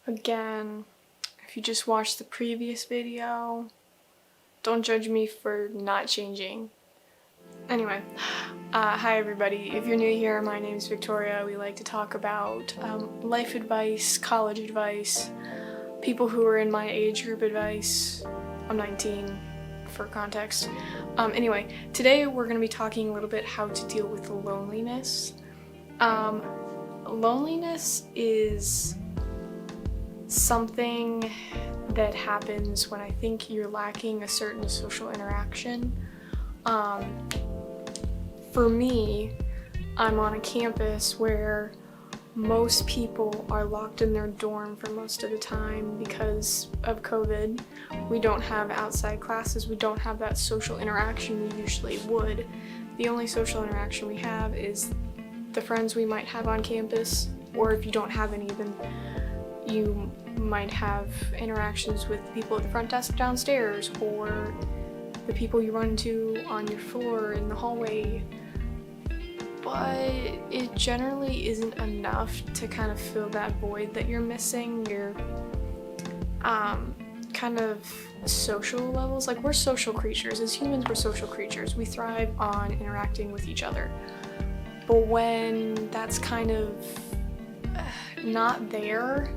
Again, if you just watched the previous video, don't judge me for not changing. Anyway, hi everybody. If you're new here, my name is Victoria. We like to talk about life advice, college advice, people who are in my age group advice. I'm 19 for context. Anyway, today we're going to be talking a little bit how to deal with loneliness. Loneliness is something that happens when I think you're lacking a certain social interaction. For me, I'm on a campus where most people are locked in their dorm for most of the time because of COVID. We don't have outside classes, we don't have that social interaction we usually would. The only social interaction we have is the friends we might have on campus, or if you don't have any, then you might have interactions with people at the front desk downstairs, or the people you run into on your floor in the hallway. But it generally isn't enough to kind of fill that void that you're missing. Your kind of social levels. Like, we're social creatures. As humans, we're social creatures. We thrive on interacting with each other. But when that's kind of not there,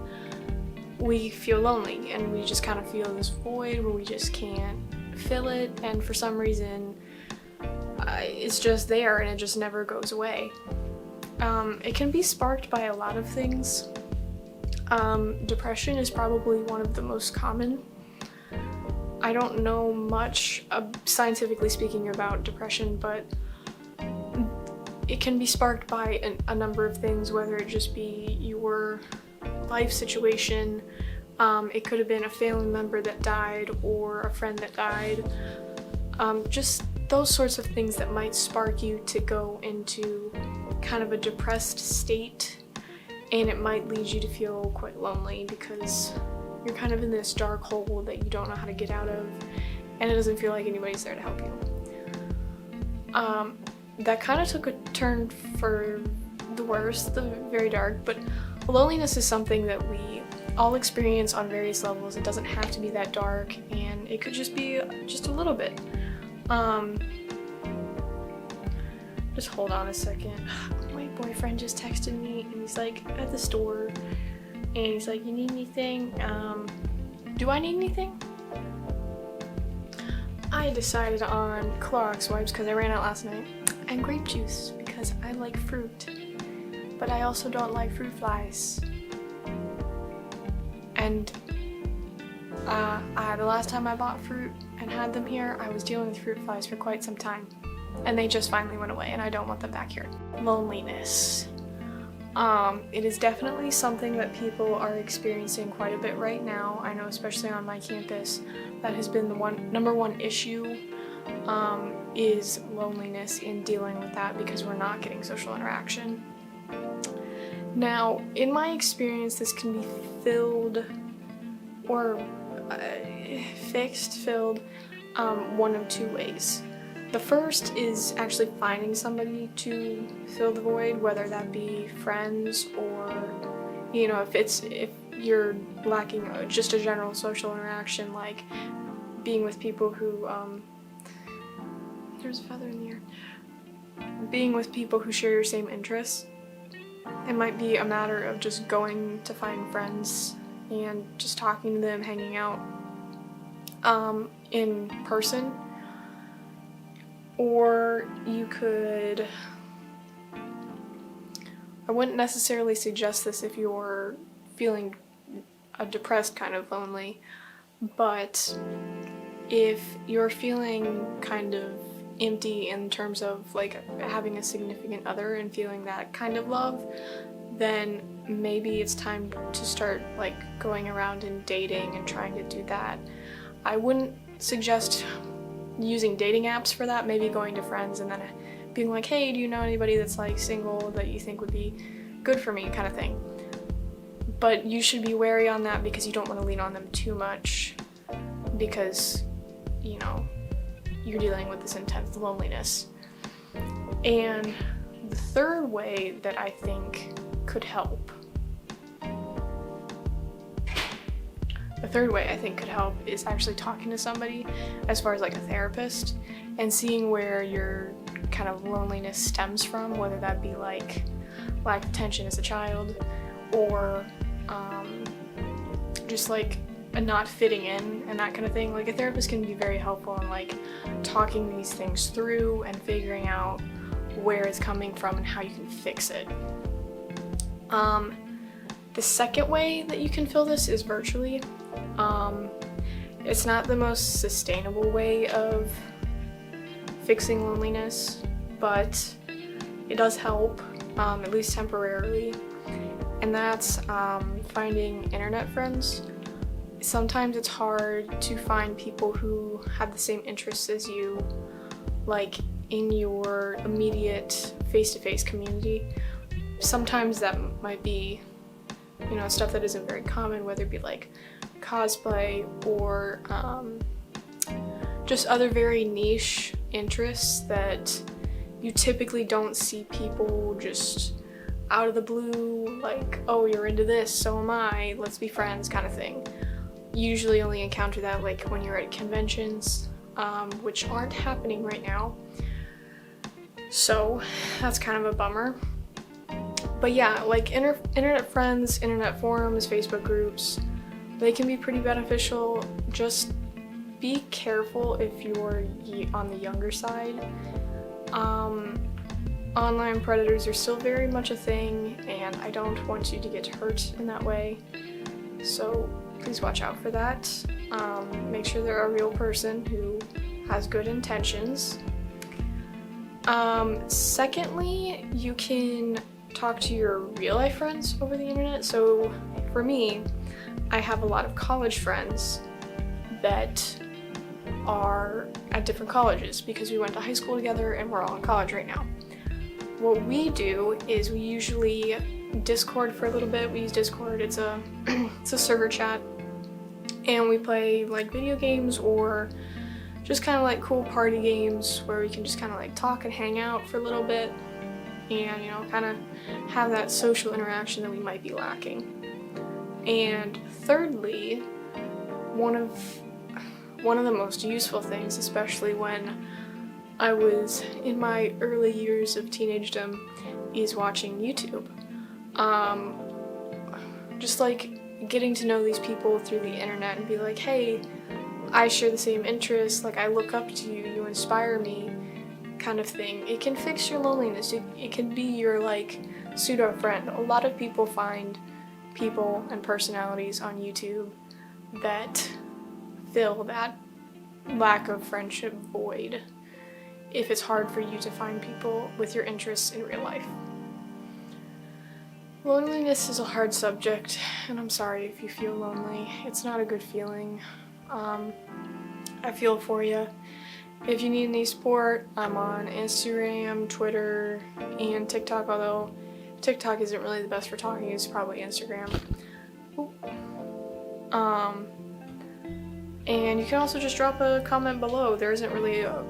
we feel lonely, and we just kind of feel this void where we just can't fill it, and for some reason it's just there and it just never goes away. It can be sparked by a lot of things. Depression is probably one of the most common. I don't know much scientifically speaking about depression, but it can be sparked by a number of things, whether it just be your life situation. It could have been a family member that died or a friend that died. Just those sorts of things that might spark you to go into kind of a depressed state, and it might lead you to feel quite lonely because you're kind of in this dark hole that you don't know how to get out of, and it doesn't feel like anybody's there to help you. That kind of took a turn for the worse, very dark, but loneliness is something that we all experience on various levels. It doesn't have to be that dark, and it could just be just a little bit. Just hold on a second. My boyfriend just texted me, and he's like at the store, and he's like, "You need anything?" Do I need anything? I decided on Clorox wipes because I ran out last night, and grape juice because I like fruit, but I also don't like fruit flies. And the last time I bought fruit and had them here, I was dealing with fruit flies for quite some time, and they just finally went away, and I don't want them back here. Loneliness. It is definitely something that people are experiencing quite a bit right now. I know, especially on my campus, that has been the number one issue, is loneliness in dealing with that because we're not getting social interaction. Now, in my experience, this can be filled or filled one of two ways. The first is actually finding somebody to fill the void, whether that be friends or, you know, if you're lacking just a general social interaction, like being with people who, there's a feather in the air, being with people who share your same interests. It might be a matter of just going to find friends and just talking to them, hanging out in person. Or you could, I wouldn't necessarily suggest this if you're feeling a depressed kind of lonely, but if you're feeling kind of empty in terms of like having a significant other and feeling that kind of love, then maybe it's time to start like going around and dating and trying to do that. I wouldn't suggest using dating apps for that, maybe going to friends and then being like, "Hey, do you know anybody that's like single that you think would be good for me," kind of thing. But you should be wary on that because you don't want to lean on them too much, because, you know, you're dealing with this intense loneliness. And the third way that I think could help a third way I think could help is actually talking to somebody, as far as like a therapist, and seeing where your kind of loneliness stems from, whether that be like lack of attention as a child, or just like a not fitting in and that kind of thing. Like a therapist can be very helpful in like talking these things through and figuring out where it's coming from and how you can fix it. The second way that you can fill this is virtually. It's not the most sustainable way of fixing loneliness, but it does help, at least temporarily, and that's finding internet friends. Sometimes it's hard to find people who have the same interests as you, like in your immediate face-to-face community. Sometimes that might be, you know, stuff that isn't very common, whether it be like cosplay or just other very niche interests that you typically don't see people just out of the blue, like, oh, you're into this, so am I, let's be friends kind of thing. You usually only encounter that like when you're at conventions, which aren't happening right now. So that's kind of a bummer. But yeah, like internet friends, internet forums, Facebook groups, they can be pretty beneficial. Just be careful if you're on the younger side. Online predators are still very much a thing, and I don't want you to get hurt in that way. So please watch out for that. Make sure they're a real person who has good intentions. Secondly, you can talk to your real life friends over the internet. So for me, I have a lot of college friends that are at different colleges because we went to high school together and we're all in college right now. What we do is we usually Discord for a little bit. We use Discord. It's a it's a server chat, and we play like video games or just kind of like cool party games where we can just kind of like talk and hang out for a little bit and, you know, kind of have that social interaction that we might be lacking. And thirdly, one of the most useful things, especially when I was in my early years of teenagedom, is watching YouTube. Just like getting to know these people through the internet and be like, hey, I share the same interests, like I look up to you, you inspire me, kind of thing. It can fix your loneliness. It can be your like pseudo friend. A lot of people find people and personalities on YouTube that fill that lack of friendship void if it's hard for you to find people with your interests in real life. Loneliness is a hard subject, and I'm sorry if you feel lonely. It's not a good feeling. I feel for you. If you need any support, I'm on Instagram, Twitter, and TikTok, although TikTok isn't really the best for talking, it's probably Instagram. And you can also just drop a comment below. There isn't really a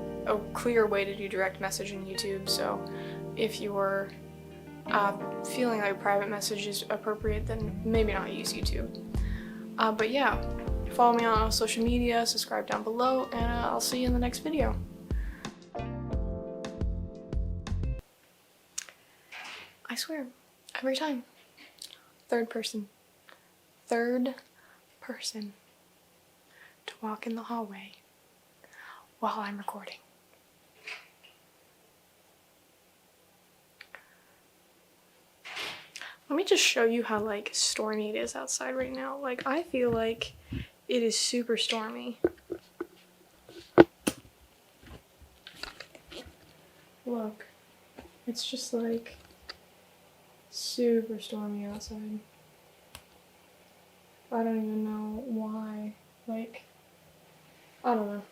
clear way to do direct message on YouTube, so if you were feeling like a private message is appropriate, then maybe not use YouTube. But yeah, follow me on all social media, subscribe down below, and I'll see you in the next video. I swear, every time. Third person to walk in the hallway while I'm recording. Let me just show you how like stormy it is outside right now. Like I feel like it is super stormy. Look, it's just like super stormy outside. I don't even know why. Like, I don't know.